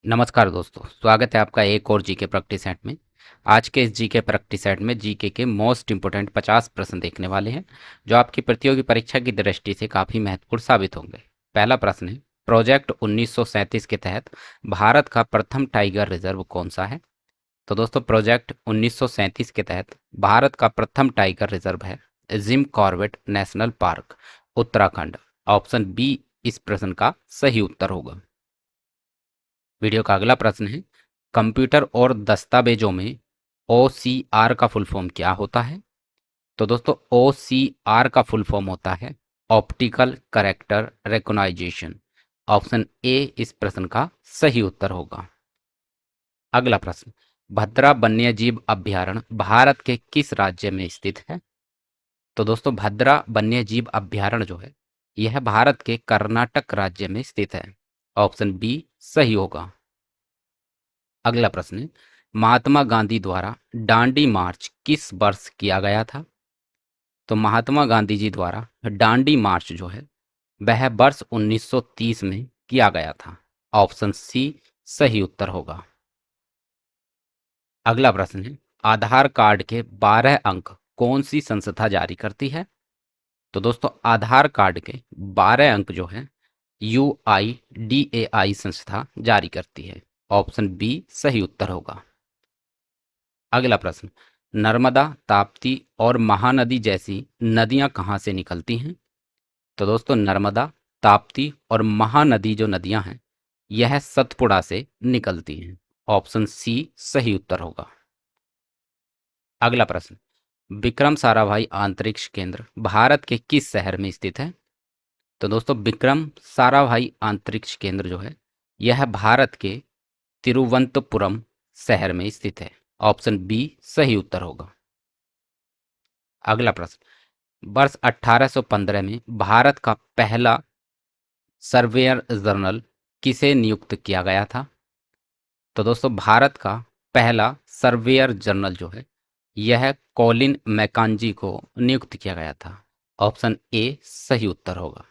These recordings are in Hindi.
नमस्कार दोस्तों, स्वागत है आपका एक और जीके प्रैक्टिस सेट में। आज के इस जीके प्रैक्टिस सेट में जीके के मोस्ट इंपोर्टेंट 50 प्रश्न देखने वाले हैं, जो आपकी प्रतियोगी परीक्षा की दृष्टि से काफ़ी महत्वपूर्ण साबित होंगे। पहला प्रश्न है, प्रोजेक्ट 1937 के तहत भारत का प्रथम टाइगर रिजर्व कौन सा है? तो दोस्तों, प्रोजेक्ट 1937 के तहत भारत का प्रथम टाइगर रिजर्व है Jim Corbett national park, Uttarakhand. Option B इस प्रश्न का सही उत्तर होगा। वीडियो का अगला प्रश्न है, कंप्यूटर और दस्तावेजों में OCR का फुल फॉर्म क्या होता है? तो दोस्तों, OCR का फुल फॉर्म होता है optical character recognition. Option A इस प्रश्न का सही उत्तर होगा। अगला प्रश्न, भद्रा वन्यजीव अभयारण्य भारत के किस राज्य में स्थित है? तो दोस्तों, भद्रा वन्यजीव अभयारण्य जो है, यह भारत के कर्नाटक राज्य में स्थित है। ऑप्शन बी सही होगा। अगला प्रश्न है, महात्मा गांधी द्वारा दांडी मार्च किस वर्ष किया गया था? तो महात्मा गांधी जी द्वारा दांडी मार्च जो है, वह वर्ष 1930 में किया गया था। ऑप्शन सी सही उत्तर होगा। अगला प्रश्न है, आधार कार्ड के 12 अंक कौन सी संस्था जारी करती है? तो दोस्तों, आधार कार्ड के 12 अंक जो है, UIDAI संस्था जारी करती है। ऑप्शन बी सही उत्तर होगा। अगला प्रश्न, नर्मदा, ताप्ती और महानदी जैसी नदियां कहाँ से निकलती हैं? तो दोस्तों, नर्मदा, ताप्ती और महानदी जो नदियां हैं, यह सतपुड़ा से निकलती हैं। ऑप्शन सी सही उत्तर होगा। अगला प्रश्न, विक्रम साराभाई अंतरिक्ष केंद्र भारत के किस शहर में स्थित है? तो दोस्तों, विक्रम साराभाई अंतरिक्ष केंद्र जो है, यह भारत के तिरुवनंतपुरम शहर में स्थित है। ऑप्शन बी सही उत्तर होगा। अगला प्रश्न, वर्ष 1815 में भारत का पहला सर्वेयर जनरल किसे नियुक्त किया गया था? तो दोस्तों, भारत का पहला सर्वेयर जनरल जो है, यह कॉलिन मैकांजी को नियुक्त किया गया था। ऑप्शन ए सही उत्तर होगा।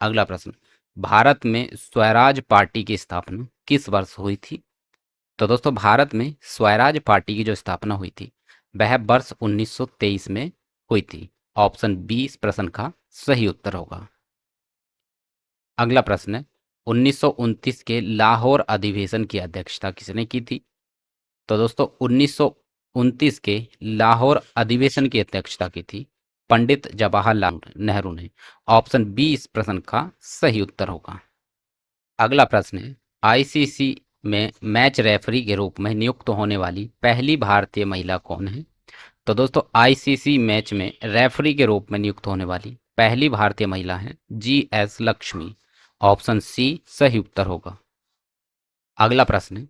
अगला प्रश्न, भारत में स्वराज पार्टी की स्थापना किस वर्ष हुई थी? तो दोस्तों, भारत में स्वराज पार्टी की जो स्थापना हुई थी, वह वर्ष 1923 में हुई थी। ऑप्शन बी इस प्रश्न का सही उत्तर होगा। अगला प्रश्न है, 1929 के लाहौर अधिवेशन की अध्यक्षता किसने की थी? तो दोस्तों, 1929 के लाहौर अधिवेशन की अध्यक्षता की थी पंडित जवाहरलाल नेहरू ने। ऑप्शन बी इस प्रश्न का सही उत्तर होगा। अगला प्रश्न है, आईसीसी में मैच रेफरी के रूप में नियुक्त होने वाली पहली भारतीय महिला कौन है? तो दोस्तों, आईसीसी मैच में रेफरी के रूप में नियुक्त होने वाली पहली भारतीय महिला है GS लक्ष्मी। ऑप्शन सी सही उत्तर होगा। अगला प्रश्न है,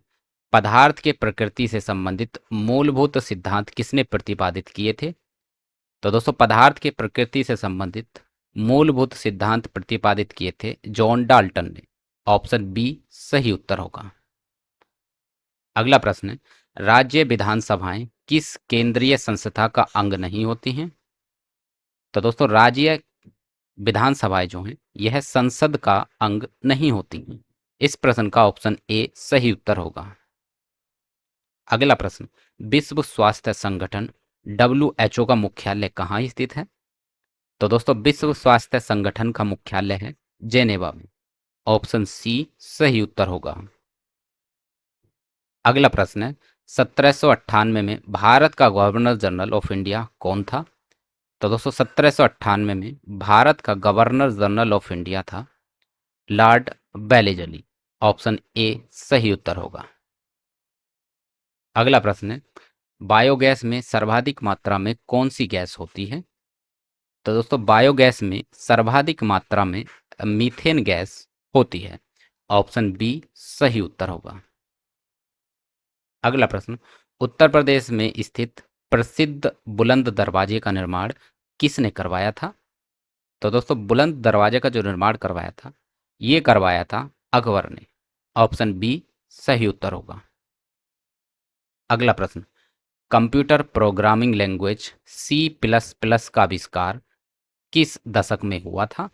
पदार्थ के प्रकृति से संबंधित मूलभूत सिद्धांत किसने प्रतिपादित किए थे? तो दोस्तों, पदार्थ के प्रकृति से संबंधित मूलभूत सिद्धांत प्रतिपादित किए थे जॉन डाल्टन ने। ऑप्शन बी सही उत्तर होगा। अगला प्रश्न है, राज्य विधानसभाएं किस केंद्रीय संस्था का अंग नहीं होती हैं? तो दोस्तों, राज्य विधानसभाएं जो हैं, यह संसद का अंग नहीं होती हैं। इस प्रश्न का ऑप्शन ए सही उत्तर होगा। अगला प्रश्न, विश्व स्वास्थ्य संगठन WHO का मुख्यालय कहाँ स्थित है? तो दोस्तों, विश्व स्वास्थ्य संगठन का मुख्यालय है जेनेवा में। ऑप्शन सी सही उत्तर होगा। अगला प्रश्न है, 1798 में भारत का गवर्नर जनरल ऑफ इंडिया कौन था? तो दोस्तों, 1798 में भारत का गवर्नर जनरल ऑफ इंडिया था लॉर्ड बेलेजली। ऑप्शन ए सही उत्तर होगा। अगला प्रश्न है, बायोगैस में सर्वाधिक मात्रा में कौन सी गैस होती है? तो दोस्तों, बायोगैस में सर्वाधिक मात्रा में मीथेन गैस होती है। ऑप्शन बी सही उत्तर होगा। अगला प्रश्न, उत्तर प्रदेश में स्थित प्रसिद्ध बुलंद दरवाजे का निर्माण किसने करवाया था? तो दोस्तों, बुलंद दरवाजे का जो निर्माण करवाया था, ये करवाया था अकबर ने। ऑप्शन बी सही उत्तर होगा। अगला प्रश्न, कंप्यूटर प्रोग्रामिंग लैंग्वेज C++ का आविष्कार किस दशक में हुआ था?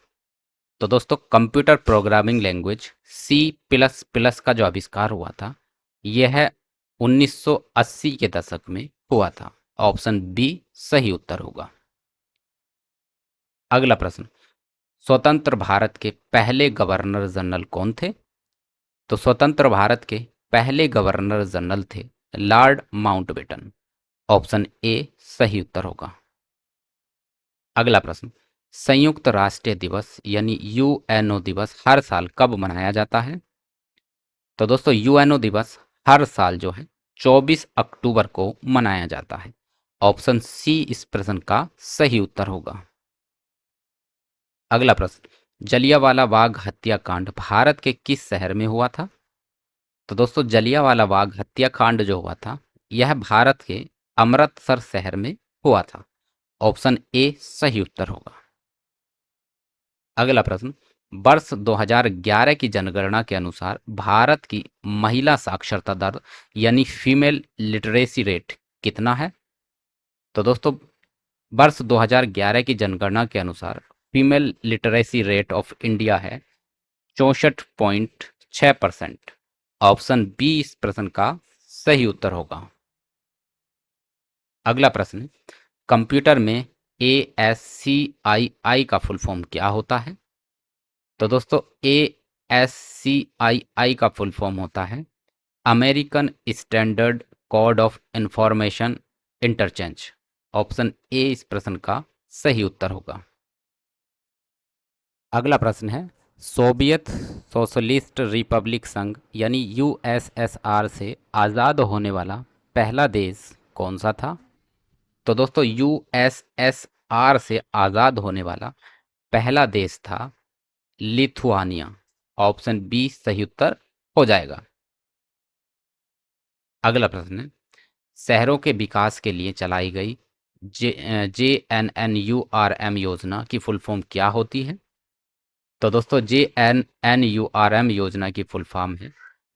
तो दोस्तों computer programming language C plus plus का जो आविष्कार हुआ था यह 1980 के दशक में हुआ था। ऑप्शन बी सही उत्तर होगा। अगला प्रश्न, स्वतंत्र भारत के पहले गवर्नर जनरल कौन थे? तो स्वतंत्र भारत के पहले गवर्नर जनरल थे लॉर्ड माउंटबेटन। ऑप्शन ए सही उत्तर होगा। अगला प्रश्न, संयुक्त राष्ट्र दिवस यानी यूएनओ दिवस हर साल कब मनाया जाता है? तो दोस्तों यूएनओ दिवस हर साल जो है 24 अक्टूबर को मनाया जाता है। ऑप्शन सी इस प्रश्न का सही उत्तर होगा। अगला प्रश्न, जलियांवाला बाग हत्याकांड भारत के किस शहर में हुआ था? तो दोस्तों जलियांवाला बाग हत्याकांड जो हुआ था यह भारत के अमृतसर शहर में हुआ था। ऑप्शन ए सही उत्तर होगा। अगला प्रश्न, वर्ष 2011 की जनगणना के अनुसार भारत की महिला साक्षरता दर यानी फीमेल लिटरेसी रेट कितना है? तो दोस्तों वर्ष 2011 की जनगणना के अनुसार female literacy rate of India है 64.6%। ऑप्शन बी इस प्रश्न का सही उत्तर होगा। अगला प्रश्न, कंप्यूटर में ASCII का फुल फॉर्म क्या होता है? तो दोस्तों ASCII का फुल फॉर्म होता है American standard code of information interchange. Option A इस प्रश्न का सही उत्तर होगा। अगला प्रश्न है, सोवियत सोशलिस्ट रिपब्लिक संघ यानी यूएसएसआर से आज़ाद होने वाला पहला देश कौन सा था? तो दोस्तों यूएसएसआर से आज़ाद होने वाला पहला देश था लिथुआनिया। ऑप्शन बी सही उत्तर हो जाएगा। अगला प्रश्न है, शहरों के विकास के लिए चलाई गई JNNURM योजना की फुल फॉर्म क्या होती है? तो दोस्तों JNNURM योजना की फुल फॉर्म है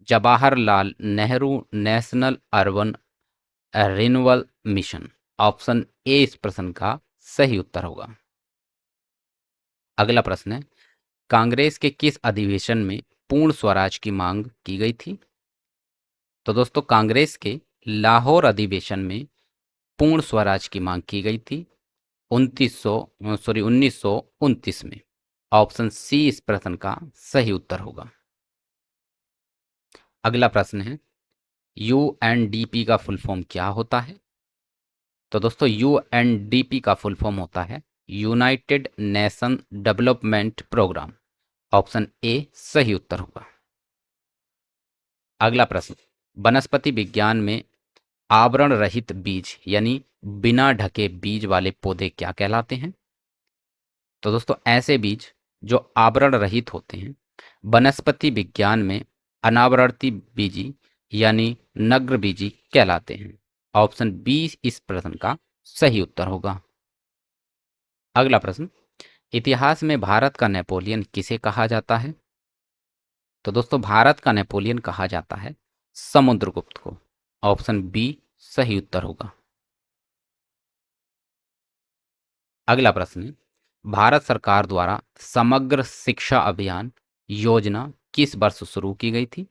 Jawaharlal Nehru national urban renewal mission. Option A इस प्रश्न का सही उत्तर होगा। अगला प्रश्न है, कांग्रेस के किस अधिवेशन में पूर्ण स्वराज की मांग की गई थी? तो दोस्तों कांग्रेस के लाहौर अधिवेशन में पूर्ण स्वराज की मांग की गई थी 1929 में। ऑप्शन सी इस प्रश्न का सही उत्तर होगा। अगला प्रश्न है, यूएनडीपी का फुल फॉर्म क्या होता है? तो दोस्तों यूएनडीपी का फुल फॉर्म होता है United Nation development programme. Option A सही उत्तर होगा। अगला प्रश्न, वनस्पति विज्ञान में आवरण रहित बीज यानी बिना ढके बीज वाले पौधे क्या कहलाते हैं? तो दोस्तों ऐसे बीज जो आवरण रहित होते हैं वनस्पति विज्ञान में अनावृति बीजी यानी नग्न बीजी कहलाते हैं। ऑप्शन बी इस प्रश्न का सही उत्तर होगा। अगला प्रश्न, इतिहास में भारत का नेपोलियन किसे कहा जाता है? तो दोस्तों भारत का नेपोलियन कहा जाता है समुद्रगुप्त को। ऑप्शन बी सही उत्तर होगा। अगला प्रश्न, भारत सरकार द्वारा समग्र शिक्षा अभियान योजना किस वर्ष शुरू की गई थी?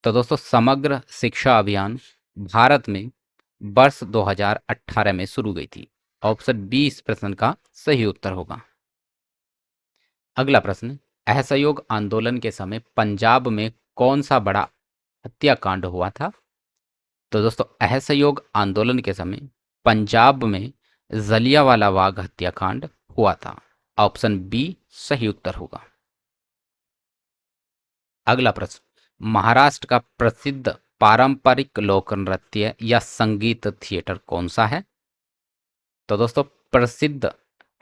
तो दोस्तों समग्र शिक्षा अभियान भारत में वर्ष 2018 में शुरू गई थी। ऑप्शन बी इस प्रश्न का सही उत्तर होगा। अगला प्रश्न, असहयोग आंदोलन के समय पंजाब में कौन सा बड़ा हत्याकांड हुआ था? तो दोस्तों असहयोग आंदोलन के समय पंजाब में जलियांवाला बाग हत्याकांड हुआ था। ऑप्शन बी सही उत्तर होगा। अगला प्रश्न, महाराष्ट्र का प्रसिद्ध पारंपरिक लोक नृत्य या संगीत थिएटर कौन सा है? तो दोस्तों प्रसिद्ध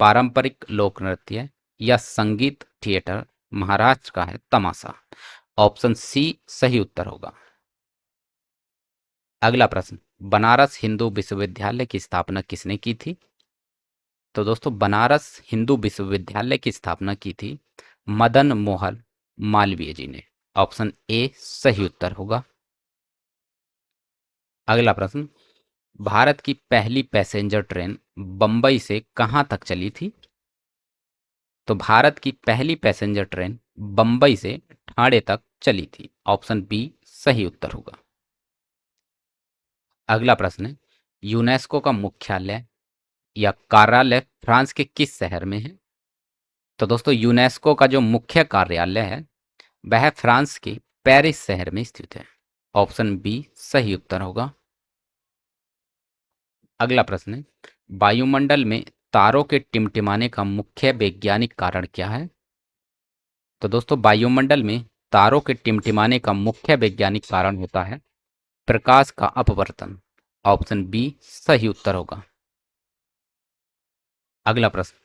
पारंपरिक लोक नृत्य या संगीत थिएटर महाराष्ट्र का है तमाशा। ऑप्शन सी सही उत्तर होगा। अगला प्रश्न, बनारस हिंदू विश्वविद्यालय की स्थापना किसने की थी? तो दोस्तों बनारस हिंदू विश्वविद्यालय की स्थापना की थी मदन मोहन मालवीय जी ने। ऑप्शन ए सही उत्तर होगा। अगला प्रश्न, भारत की पहली पैसेंजर ट्रेन बंबई से कहां तक चली थी? तो भारत की पहली पैसेंजर ट्रेन बंबई से ठाणे तक चली थी। ऑप्शन बी सही उत्तर होगा। अगला प्रश्न है, यूनेस्को का मुख्यालय या कार्यालय फ्रांस के किस शहर में है? तो दोस्तों यूनेस्को का जो मुख्य कार्यालय है वह फ्रांस के पेरिस शहर में स्थित है। ऑप्शन बी सही उत्तर होगा। अगला प्रश्न है, वायुमंडल में तारों के टिमटिमाने का मुख्य वैज्ञानिक कारण क्या है? तो दोस्तों वायुमंडल में तारों के टिमटिमाने का मुख्य वैज्ञानिक कारण होता है प्रकाश का अपवर्तन। ऑप्शन बी सही उत्तर होगा। अगला प्रश्न,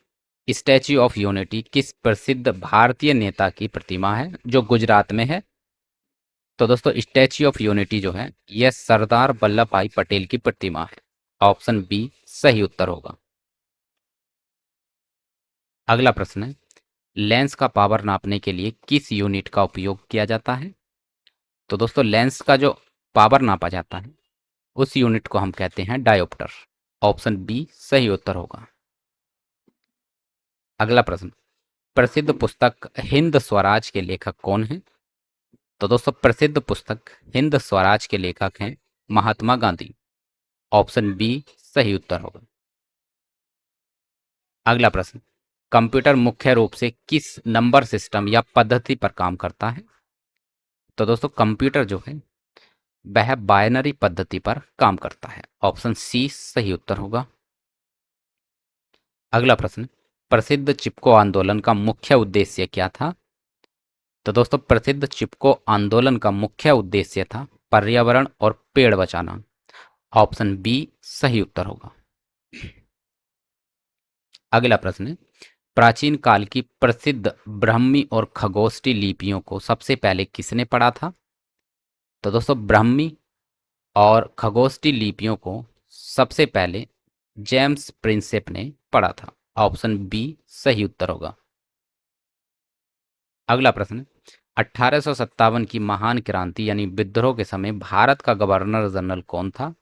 स्टैच्यू ऑफ यूनिटी किस प्रसिद्ध भारतीय नेता की प्रतिमा है जो गुजरात में है? तो दोस्तों स्टैच्यू ऑफ यूनिटी जो है यह सरदार वल्लभ भाई पटेल की प्रतिमा है। ऑप्शन बी सही उत्तर होगा। अगला प्रश्न है, लेंस का पावर नापने के लिए किस यूनिट का उपयोग किया जाता है? तो दोस्तों लेंस का जो पावर नापा जाता है उस यूनिट को हम कहते हैं डायोप्टर। ऑप्शन बी सही उत्तर होगा। अगला प्रश्न, प्रसिद्ध पुस्तक हिंद स्वराज के लेखक कौन हैं? तो दोस्तों प्रसिद्ध पुस्तक हिंद स्वराज के लेखक हैं महात्मा गांधी। ऑप्शन बी सही उत्तर होगा। अगला प्रश्न, कंप्यूटर मुख्य रूप से किस नंबर सिस्टम या पद्धति पर काम करता है? तो दोस्तों कंप्यूटर जो है वह बाइनरी पद्धति पर काम करता है। ऑप्शन सी सही उत्तर होगा। अगला प्रश्न, प्रसिद्ध चिपको आंदोलन का मुख्य उद्देश्य क्या था? तो दोस्तों प्रसिद्ध चिपको आंदोलन का मुख्य उद्देश्य था पर्यावरण और पेड़ बचाना। ऑप्शन बी सही उत्तर होगा। अगला प्रश्न है, प्राचीन काल की प्रसिद्ध ब्राह्मी और खगोष्ठी लिपियों को सबसे पहले किसने पढ़ा था? तो दोस्तों ब्राह्मी और खगोष्ठी लिपियों को सबसे पहले जेम्स प्रिंसेप ने पढ़ा था। ऑप्शन बी सही उत्तर होगा। अगला प्रश्न, 1857 की महान क्रांति यानी विद्रोह के समय भारत का गवर्नर जनरल कौन था?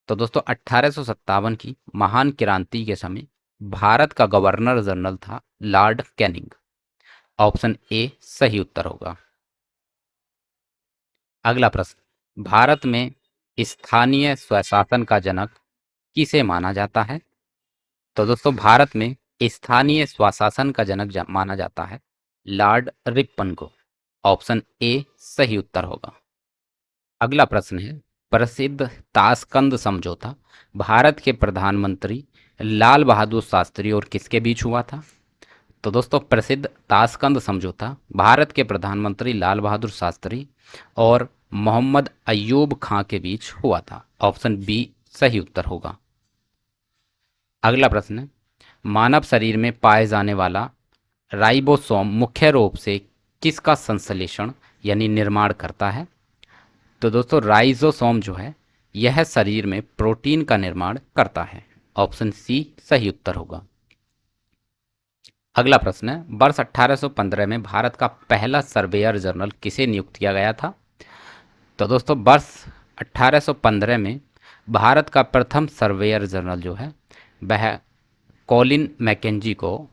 तो दोस्तों 1857 की महान क्रांति के समय भारत का गवर्नर जनरल था लॉर्ड कैनिंग। ऑप्शन ए सही उत्तर होगा। अगला प्रश्न, भारत में स्थानीय स्वशासन का जनक किसे माना जाता है? तो दोस्तों भारत में स्थानीय स्वशासन का जनक माना जाता है लॉर्ड रिपन को। ऑप्शन ए सही उत्तर होगा। अगला प्रश्न है, प्रसिद्ध ताशकंद समझौता भारत के प्रधानमंत्री लाल बहादुर शास्त्री और किसके बीच हुआ था? तो दोस्तों प्रसिद्ध ताशकंद समझौता भारत के प्रधानमंत्री लाल बहादुर शास्त्री और मोहम्मद अयूब खां के बीच हुआ था। ऑप्शन बी सही उत्तर होगा। अगला प्रश्न है, मानव शरीर में पाए जाने वाला राइबोसोम मुख्य रूप से किसका संश्लेषण यानी निर्माण करता है? तो दोस्तों राइजोसोम जो है यह शरीर में प्रोटीन का निर्माण करता है। ऑप्शन सी सही उत्तर होगा। अगला प्रश्न है, वर्ष 1815 में भारत का पहला सर्वेयर जनरल किसे नियुक्त किया गया था? तो दोस्तों वर्ष 1815 में भारत का प्रथम सर्वेयर जनरल जो है वह कॉलिन मैकेंजी को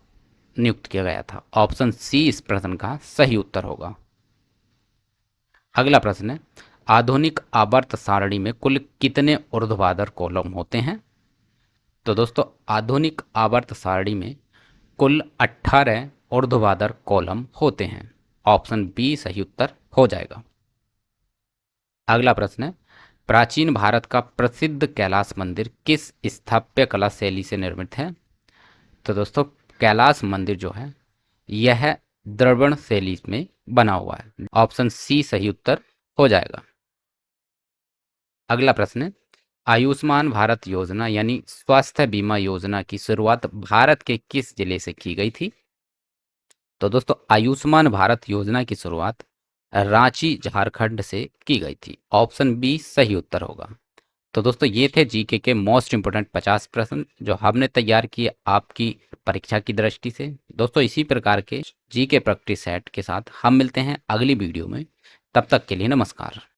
नियुक्त किया गया था। ऑप्शन सी इस प्रश्न का सही उत्तर होगा। अगला प्रश्न है, आधुनिक आवर्त सारणी में कुल कितने ऊर्ध्वाधर कॉलम होते हैं? तो दोस्तों आधुनिक आवर्त सारणी में कुल 18 ऊर्ध्वाधर कॉलम होते हैं। ऑप्शन बी सही उत्तर हो जाएगा। अगला प्रश्न है, प्राचीन भारत का प्रसिद्ध कैलाश मंदिर किस स्थापत्य कला शैली से निर्मित है? तो दोस्तों कैलाश मंदिर जो है यह द्रविड़ शैली में बना हुआ है। ऑप्शन सी सही उत्तर हो जाएगा। अगला प्रश्न है, आयुष्मान भारत योजना यानी स्वास्थ्य बीमा योजना की शुरुआत भारत के किस जिले से की गई थी? तो दोस्तों आयुष्मान भारत योजना की शुरुआत रांची झारखंड से की गई थी। ऑप्शन बी सही उत्तर होगा। तो दोस्तों ये थे जीके के मोस्ट इंपोर्टेंट 50 प्रश्न जो हमने तैयार किए आपकी परीक्षा की दृष्टि से। दोस्तों इसी प्रकार के जीके प्रैक्टिस सेट के साथ हम मिलते हैं अगली वीडियो में। तब तक के लिए नमस्कार।